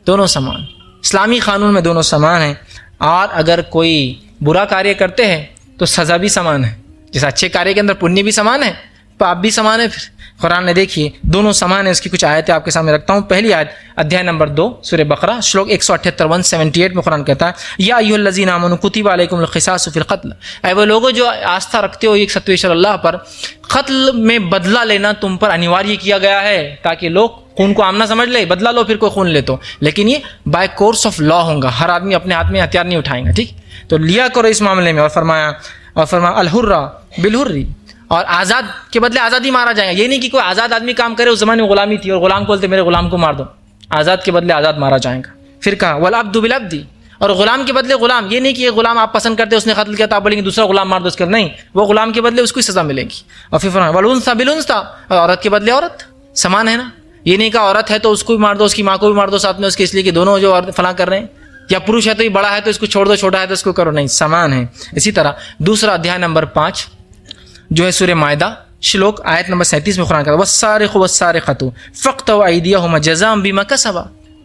दोनों समान, इस्लामी कानून में दोनों समान हैं। और अगर कोई बुरा कार्य करते हैं तो सज़ा भी समान है। जैसे अच्छे कार्य के अंदर पुण्य भी समान है, पाप भी समान है। फिर कुरान ने देखिए दोनों समान है। उसकी कुछ आयतें आपके सामने रखता हूँ। पहली आयत अध्याय नंबर 2 सूरह बकरा श्लोक 178 178 में कुरान कहता है, या अय्युहल्लज़ीना आमनू कुतिबा अलैकुमुल क़िसासु फ़िल क़त्ल, ऐ वो लोगों जो आस्था रखते हो एक सत्वेश्वर अल्लाह पर, क़त्ल में बदला लेना तुम पर अनिवार्य किया गया है, ताकि लोग खून को आमना समझ ले, बदला लो फिर कोई खून ले तो, लेकिन ये बाय कोर्स ऑफ लॉ होगा। हर आदमी अपने हाथ में हथियार नहीं उठाएगा, ठीक? तो लिया करो इस मामले में। और फरमाया अल हुर्रा बिल हुर्री, और आज़ाद के बदले आज़ादी मारा जाएगा। ये नहीं कि कोई आज़ाद आदमी काम करे, उस ज़माने में गुलामी थी और गुलाम को बोलते मेरे गुलाम को मार दो, आज़ाद के बदले आज़ाद मारा जाएगा। फिर कहा वल अब्दु बिल अब्दी, और गुलाम के बदले गुलाम। ये नहीं कि ये गुलाम आप पसंद करते उसने कत्ल किया तो आप बोलेंगे दूसरा गुलाम मार दो उसके, नहीं, वो गुलाम के बदले उसको सज़ा मिलेगी। और फिर वल उन्सा बिल उन्सा, औरत के बदले औरत, समान है ना। ये नहीं कहा औरत है तो उसको भी मार दो, उसकी माँ को भी मार दो साथ में उसके, इसलिए कि दोनों जो फला कर रहे हैं, या पुरुष है तो ये बड़ा है तो इसको छोड़ दो, छोटा है तो इसको करो, नहीं, समान है। इसी तरह दूसरा अध्याय नंबर 5 जो है सूरह मायदा श्लोक आयत नंबर 37 में कुरान कहता है वस्सारिक़ु वस्सारिक़तु फ़क़्तउ अयदियहुमा जज़ाअन बिमा कसबा,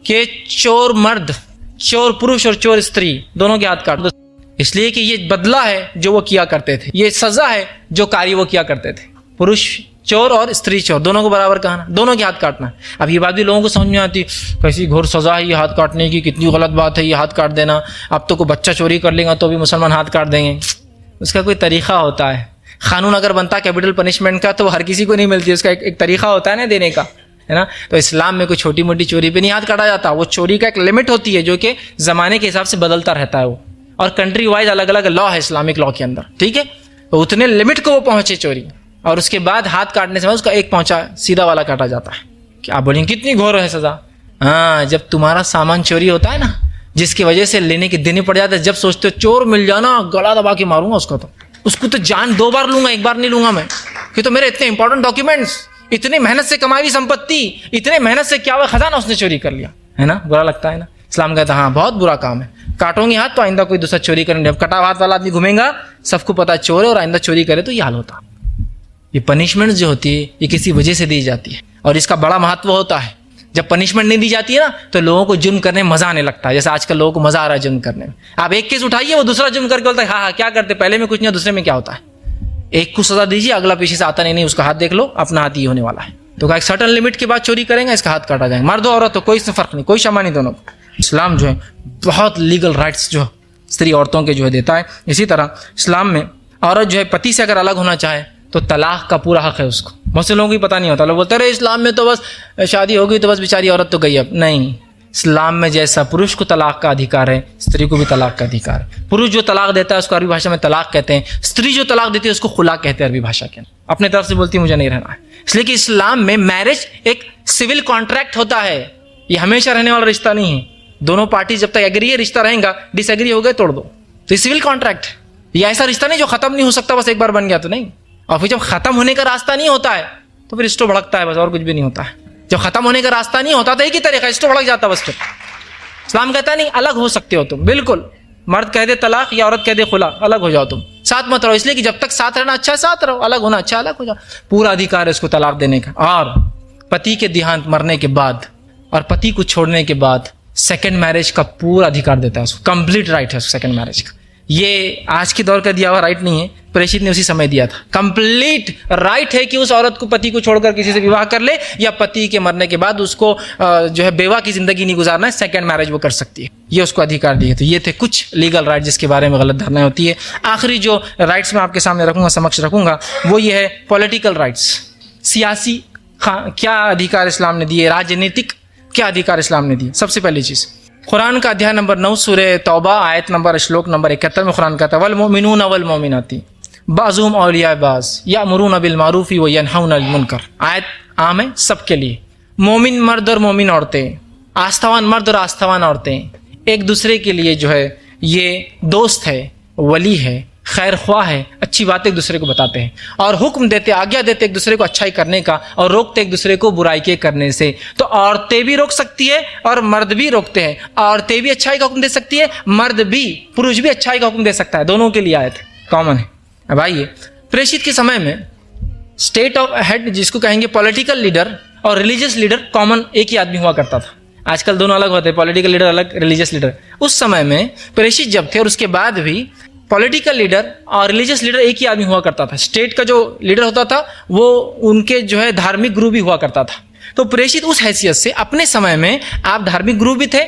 के चोर मर्द, चोर पुरुष और चोर स्त्री दोनों के हाथ काट दो, इसलिए कि ये बदला है जो वो किया करते थे, ये सजा है जो कार्य वो किया करते थे। पुरुष चोर और स्त्री चोर दोनों को बराबर कहना, दोनों के हाथ काटना। अब ये बात भी लोगों को समझ में आती, कैसी घोर सजा है ये हाथ काटने की, कितनी गलत बात है ये हाथ काट देना। अब तो कोई बच्चा चोरी कर लेगा तो भी मुसलमान हाथ काट देंगे, उसका कोई तरीका होता है। कानून अगर बनता कैपिटल पनिशमेंट का तो हर किसी को नहीं मिलती, उसका एक तरीका होता है ना देने का, है ना। तो इस्लाम में कोई छोटी मोटी चोरी पे नहीं हाथ काटा जाता, वो चोरी का एक लिमिट होती है जो कि ज़माने के हिसाब से बदलता रहता है वो, और कंट्री वाइज अलग अलग लॉ है इस्लामिक लॉ के अंदर, ठीक है। तो उतने लिमिट को वो पहुंचे चोरी, और उसके बाद हाथ काटने से उसका एक पहुंचा सीधा वाला काटा जाता है। क्या आप बोलेंगे कितनी घोर है सजा? हाँ, जब तुम्हारा सामान चोरी होता है ना, जिसकी वजह से लेने के देने पड़ जाते हैं, जब सोचते हो चोर मिल जाना गला दबा के मारूंगा उसको तो जान 2 बार लूंगा, 1 बार नहीं लूंगा मैं, कि तो मेरे इतने इंपॉर्टेंट डॉक्यूमेंट्स, इतनी मेहनत से कमाई हुई संपत्ति, इतने मेहनत से क्या हुआ खजाना उसने चोरी कर लिया, है ना। बुरा लगता है ना। इस्लाम कहता है हाँ बहुत बुरा काम है, काटोगे हाथ तो आइंदा कोई दूसरा चोरी करेंगे। जब कटा हाथ वाला आदमी घूमेगा सबको पता चोर है और आइंदा चोरी करे तो ये हाल होता। ये पनिशमेंट जो होती है ये किसी वजह से दी जाती है और इसका बड़ा महत्व होता है। जब पनिशमेंट नहीं दी जाती है ना तो लोगों को जुर्म करने में मजा आने लगता है। जैसे आजकल लोगों को मजा आ रहा है जुर्म करने में। आप एक केस उठाइए, वो दूसरा जुर्म करके बोलता है हाँ हाँ क्या करते, पहले में कुछ नहीं, दूसरे में क्या होता है। एक को सजा दीजिए, अगला पीछे से आता नहीं, उसका हाथ देख लो, अपना हाथ ही होने वाला है। तो कहा एक सर्टन लिमिट के बाद चोरी करेंगे, इसका हाथ काटा जाएगा। मर्द हो औरत हो कोई इसमें फर्क नहीं, कोई क्षमा नहीं दोनों को। इस्लाम जो है बहुत लीगल राइट्स जो स्त्री औरतों के जो है देता है। इसी तरह इस्लाम में औरत जो है पति से अगर अलग होना चाहे तो तलाक का पूरा हक है उसको। बहुत से लोगों को पता नहीं होता, लोग बोलते हैं इस्लाम में तो बस शादी हो गई तो बस बेचारी औरत तो गई। अब नहीं, इस्लाम में जैसा पुरुष को तलाक का अधिकार है, स्त्री को भी तलाक का अधिकार है। पुरुष जो तलाक देता है उसको अरबी भाषा में तलाक कहते हैं, स्त्री जो तलाक देती है उसको खुला कहते हैं अरबी भाषा के। अपने तरफ से बोलती है मुझे नहीं रहना है, इसलिए कि इस्लाम में मैरिज एक सिविल कॉन्ट्रैक्ट होता है, ये हमेशा रहने वाला रिश्ता नहीं है। दोनों पार्टी जब तक एग्री है रिश्ता रहेगा, डिसएग्री हो गए तोड़ दो। तो ये सिविल कॉन्ट्रैक्ट, ये ऐसा रिश्ता नहीं जो खत्म नहीं हो सकता, बस एक बार बन गया तो नहीं। और फिर जब खत्म होने का रास्ता नहीं होता है तो फिर स्टो भड़कता है, बस और कुछ भी नहीं होता है। जब खत्म होने का रास्ता नहीं होता तो एक ही तरीका, स्टो भड़क जाता बस। फिर इस्लाम कहता नहीं अलग हो सकते हो तुम, बिल्कुल। मर्द कह दे तलाक या औरत कह दे खुला, अलग हो जाओ तुम, साथ मत रहो। इसलिए कि जब तक साथ रहना अच्छा है साथ रहो, अलग होना अच्छा अलग हो जाओ। पूरा अधिकार है उसको तलाक देने का। और पति के देहांत मरने के बाद और पति को छोड़ने के बाद सेकंड मैरिज का पूरा अधिकार देता है उसको, कंप्लीट राइट है सेकंड मैरिज का। ये आज के दौर का दिया हुआ राइट नहीं है, प्रेषित ने उसी समय दिया था। कंप्लीट राइट है कि उस औरत को पति को छोड़कर किसी से विवाह कर ले या पति के मरने के बाद उसको जो है बेवा की जिंदगी नहीं गुजारना है, सेकंड मैरिज वो कर सकती है, ये उसको अधिकार दिए। तो ये थे कुछ लीगल राइट जिसके बारे में गलत धारणाएं होती है। आखिरी जो राइट्स मैं आपके सामने रखूंगा, समक्ष रखूंगा, वो ये है पॉलिटिकल राइट्स। सियासी क्या अधिकार इस्लाम ने दिए, राजनीतिक क्या अधिकार इस्लाम ने दिए। सबसे पहली चीज कुरान का अध्याय नंबर 9 सूरह तौबा आयत नंबर श्लोक नंबर 71 में कुरान कहता है वल मोमिनून वल मोमिनाती बाज़ुहुम औलिया बाज़ यामुरून बिल मारूफी व यनहौना अनिल मुनकर। आयत आम है सबके लिए। मोमिन मर्द और मोमिन औरतें, आस्थावान मर्द और आस्थावान औरतें एक दूसरे के लिए जो है ये दोस्त है, वली है, खैर ख्वाह है, अच्छी बातें एक दूसरे को बताते हैं और हुक्म देते, आज्ञा देते एक दूसरे को अच्छाई करने का और रोकते एक दूसरे को बुराई के करने से। तो औरतें भी रोक सकती है और मर्द भी रोकते हैं। औरतें भी अच्छाई का हुक्म दे सकती है, मर्द भी, पुरुष भी अच्छाई का हुक्म दे सकता है। दोनों के लिए आयत कॉमन है। अब आइए, प्रेषित के समय में स्टेट ऑफ हेड जिसको कहेंगे पॉलिटिकल लीडर और रिलीजियस लीडर कॉमन एक ही आदमी हुआ करता था। आजकल दोनों अलग होते हैं, पॉलिटिकल लीडर अलग, रिलीजियस लीडर। उस समय में प्रेषित जब थे और उसके बाद भी पॉलिटिकल लीडर और रिलीजियस लीडर एक ही आदमी हुआ करता था। स्टेट का जो लीडर होता था वो उनके जो है धार्मिक गुरु भी हुआ करता था। तो प्रेषित उस हैसियत से अपने समय में आप धार्मिक गुरु भी थे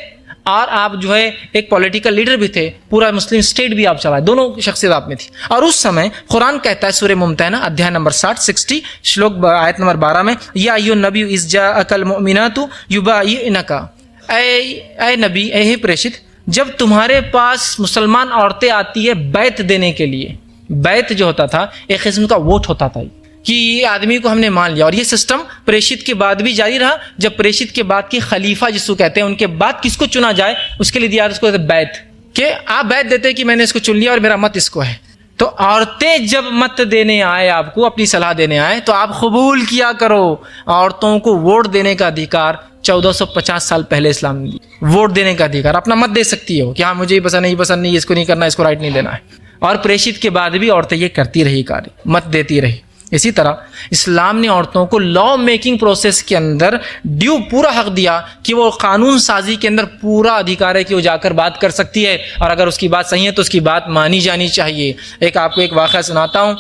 और आप जो है एक पॉलिटिकल लीडर भी थे, पूरा मुस्लिम स्टेट भी आप चलाए, दोनों शख्सियत आप में थी। और उस समय कुरान कहता है सूरह मुमतहना अध्याय नंबर 60 श्लोक आयत नंबर 12 में या अय्युहन नबी इज़ जाअकल मुमिनातु युबायिनका, ऐ नबी, ऐ प्रेषित, जब तुम्हारे पास मुसलमान औरतें आती है बैत देने के लिए। बैत जो होता था एक किस्म का वोट होता था कि ये आदमी को हमने मान लिया। और ये सिस्टम प्रेषित के बाद भी जारी रहा। जब प्रेषित के बाद की खलीफा जिसको कहते हैं, उनके बाद किसको चुना जाए उसके लिए दिया उसको बैत, कि आप बैत देते हैं कि मैंने इसको चुन लिया और मेरा मत इसको है। तो औरतें जब मत देने आए, आपको अपनी सलाह देने आए, तो आप कबूल किया करो। औरतों को वोट देने का अधिकार 1450 साल पहले इस्लाम ने दिया। वोट देने का अधिकार, अपना मत दे सकती हो कि हाँ मुझे ये पसंद नहीं, इसको नहीं करना, इसको राइट नहीं देना है। और प्रेषित के बाद भी औरतें ये करती रही, कार्य मत देती रही। इसी तरह इस्लाम ने औरतों को लॉ मेकिंग प्रोसेस के अंदर ड्यू पूरा हक दिया कि वो कानून साजी के अंदर पूरा अधिकार है कि वो जाकर बात कर सकती है और अगर उसकी बात सही है तो उसकी बात मानी जानी चाहिए। आपको एक वाक़या सुनाता हूँ।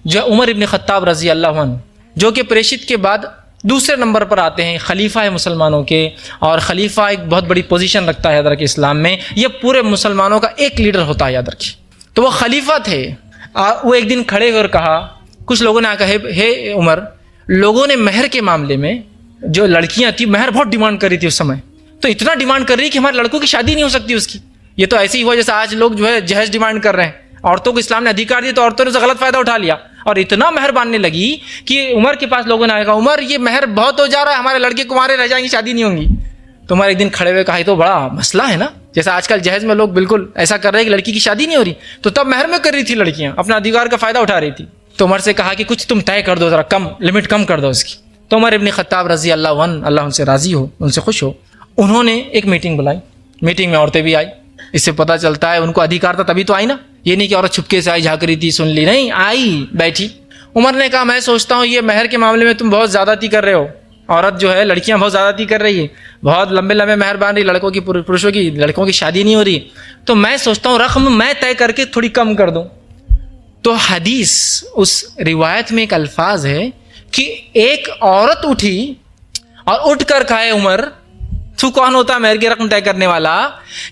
जो उमर इब्न खत्ताब रजी अल्लाह अन्हु, जो कि प्रेषित के बाद दूसरे नंबर पर आते हैं, खलीफा है मुसलमानों के, और खलीफा एक बहुत बड़ी पोजीशन रखता है याद रखिए इस्लाम में। ये पूरे मुसलमानों का एक लीडर होता है, याद रखिए। तो वो खलीफा थे और वो एक दिन खड़े होकर कहा, कुछ लोगों ने आकर हे उमर, लोगों ने महर के मामले में जो लड़कियां थी महर बहुत डिमांड कर रही थी उस समय, तो इतना डिमांड कर रही कि हमारे लड़कों की शादी नहीं हो सकती उसकी। ये तो ऐसे ही हुआ जैसे आज लोग जो है जहेज डिमांड कर रहे हैं। औरतों को इस्लाम ने अधिकार दिया तो औरतों ने उसका गलत फायदा उठा लिया और इतना महर बांधने लगी कि उमर के पास लोगों ने आया, उमर ये महर बहुत हो जा रहा है, हमारे लड़के कुंवारे रह जाएंगे, शादी नहीं होंगी। तो उमर एक दिन खड़े हुए कहा, तो बड़ा मसला है ना, जैसा आजकल जहेज में लोग बिल्कुल ऐसा कर रहे हैं कि लड़की की शादी नहीं हो रही, तो तब महर में कर रही थी लड़कियां, अपना अधिकार का फायदा उठा रही थी। तो उमर से कहा कि कुछ तुम तय कर दो, जरा कम लिमिट कम कर दो इसकी। तो उमर इब्न खत्ताब रजी अल्लाह अन्हु, अल्लाह उनसे राजी हो, उनसे खुश हो, उन्होंने एक मीटिंग बुलाई। मीटिंग में औरतें भी आई। इससे पता चलता है उनको अधिकार था तभी तो आई ना, ये नहीं कि औरत छुपके से आई, झाँक रही थी, सुन ली, नहीं, आई बैठी। उमर ने कहा, मैं सोचता हूँ ये महर के मामले में तुम बहुत ज्यादती कर रहे हो औरत जो है, लड़कियां बहुत ज़्यादती कर रही है, बहुत लंबे लंबे मेहर बांध रही, लड़कों की पुरुषों की, लड़कों की शादी नहीं हो रही, तो मैं सोचता हूँ रकम मैं तय करके थोड़ी कम कर दूँ। तो हदीस उस रिवायत में एक अल्फाज है कि एक औरत उठी और उठ कर कहे उमर, तू कौन होता है मेहर की रकम तय करने वाला,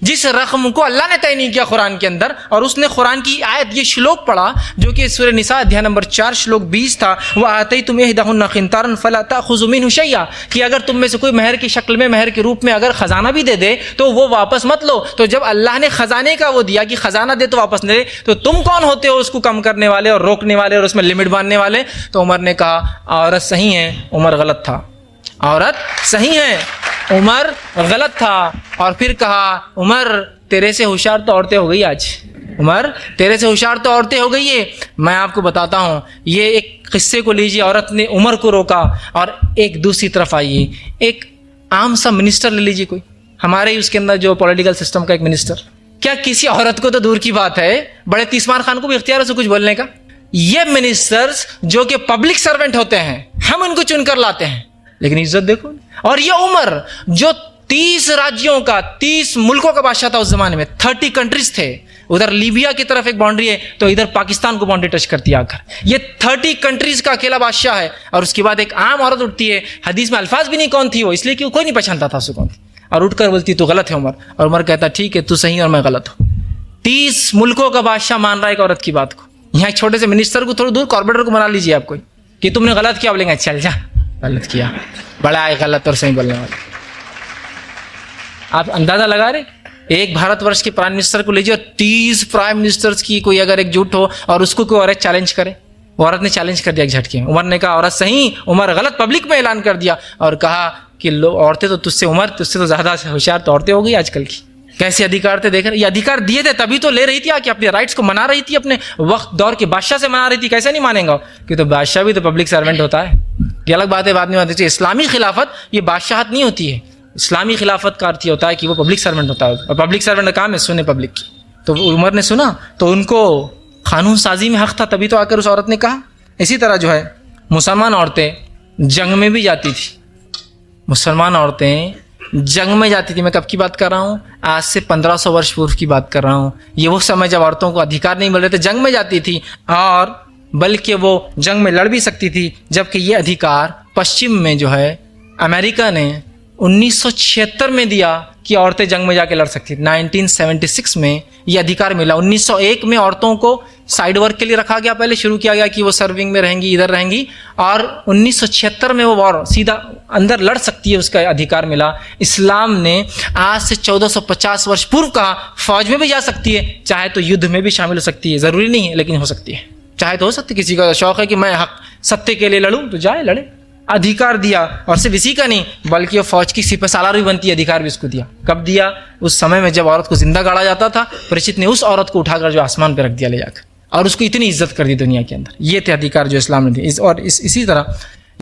जिस रकम को अल्लाह ने तय नहीं किया कुरान के अंदर। और उसने कुरान की आयत, ये श्लोक पढ़ा जो कि सूरह निसा अध्याय नंबर 4 श्लोक 20 था, वह आते तुम इहदाहुन्ना क़िंतारन फला ताख़ुज़ू मिन्हु शैया, कि अगर तुम में से कोई मेहर की शक्ल में, मेहर के रूप में अगर खजाना भी दे दे तो वो वापस मत लो। तो जब अल्लाह ने खजाने का वो दिया कि खजाना दे तो वापस ले, तो तुम कौन होते हो उसको कम करने वाले और रोकने वाले और उसमें लिमिट बांधने वाले। तो उमर ने कहा औरत सही है, उमर गलत था, औरत सही है, उमर गलत था। और फिर कहा उमर तेरे से होशियार तो औरतें हो गई आज, उमर तेरे से होशियार तो औरतें हो गई है। मैं आपको बताता हूँ, ये एक किस्से को लीजिए, औरत ने उमर को रोका। और एक दूसरी तरफ आइए, एक आम सा मिनिस्टर ले लीजिए, कोई हमारे ही उसके अंदर जो पॉलिटिकल सिस्टम का एक मिनिस्टर, क्या किसी औरत को तो दूर की बात है, बड़े तीसमार खान को भी इख्तियार है उसे कुछ बोलने का। ये मिनिस्टर्स जो कि पब्लिक सर्वेंट होते हैं, हम उनको चुनकर लाते हैं, लेकिन इज्जत देखो। और ये उमर जो 30 राज्यों का, 30 मुल्कों का बादशाह था उस जमाने में, 30 कंट्रीज थे, उधर लीबिया की तरफ एक बाउंड्री है तो इधर पाकिस्तान को बाउंड्री टच करती है आकर, ये 30 कंट्रीज का अकेला बादशाह है। और उसके बाद एक आम औरत उठती है, हदीस में अल्फाज भी नहीं कौन थी वो, इसलिए कि कोई नहीं पहचानता था उसे कौन थी, और उठकर बोलती तू गलत है उमर। और उमर कहता ठीक है तू सही और मैं गलत हूँ। 30 मुल्कों का बादशाह मान रहा है एक औरत की बात को। यहाँ एक छोटे से मिनिस्टर को थोड़ी दूर कॉर्पोरेटर को मना लीजिए आप, कोई कि तुमने गलत किया, बोलेंगे चल जा गलत किया, बड़ा है गलत और सही बोलने वाला। आप अंदाजा लगा रहे, एक भारतवर्ष के प्राइम मिनिस्टर को लीजिए और 30 प्राइम मिनिस्टर्स की कोई अगर एकजुट हो और उसको कोई औरत चैलेंज करे, वो औरत ने चैलेंज कर दिया एक झटके में। उमर ने कहा औरत सही, उमर गलत, पब्लिक में ऐलान कर दिया और कहा कि लो औरतें तो तुझसे, उमर तुझसे तो ज्यादा होशियार तो औरतें हो गई आजकल की। कैसे अधिकार थे देख रहे, ये अधिकार दिए थे तभी तो ले रही थी आके, अपने राइट्स को मना रही थी, अपने वक्त दौर के बादशाह से मना रही थी। कैसे नहीं मानेगा कि तो बादशाह भी तो पब्लिक सर्वेंट होता है, ये अलग बात है, बाद में बात है। इस्लामी खिलाफत ये बादशाहत नहीं होती है, इस्लामी खिलाफत का अर्थ होता है कि वो पब्लिक सर्वेंट होता है, और पब्लिक सर्वेंट का काम है सुने पब्लिक की। तो उमर ने सुना तो उनको कानून साजी में हक था, तभी तो आकर उस औरत ने कहा। इसी तरह जो है मुसलमान औरतें जंग में भी जाती थी, मुसलमान औरतें जंग में जाती थी। मैं कब की बात कर रहा हूँ, आज से 1500 वर्ष पूर्व की बात कर रहा हूँ। ये वो समय जब औरतों को अधिकार नहीं मिल रहे थे, जंग में जाती थी, और बल्कि वो जंग में लड़ भी सकती थी। जबकि ये अधिकार पश्चिम में जो है अमेरिका ने 1976 में दिया कि औरतें जंग में जाके लड़ सकती थी। 1976 में ये अधिकार मिला। 1901 में औरतों को साइड वर्क के लिए रखा गया, पहले शुरू किया गया कि वो सर्विंग में रहेंगी, इधर रहेंगी, और 1976 में वो वॉर सीधा अंदर लड़ सकती है, उसका अधिकार मिला। इस्लाम ने आज से 1450 वर्ष पूर्व कहा फौज में भी जा सकती है, चाहे तो युद्ध में भी शामिल हो सकती है, ज़रूरी नहीं है लेकिन हो सकती है, चाहे तो हो सकती है। किसी का शौक़ है कि मैं हक सत्य के लिए लड़ूँ तो जाए लड़े, अधिकार दिया। और सिर्फ इसी का नहीं बल्कि वो फौज की सिपहसालार भी बनती है, अधिकार भी उसको दिया। कब दिया? उस समय में जब औरत को जिंदा गाड़ा जाता था, परिचित ने उस औरत को उठाकर जो आसमान पर रख दिया ले जाकर, और उसको इतनी इज्जत कर दी दुनिया के अंदर। ये थे अधिकार जो इस्लाम ने दिए। और इसी तरह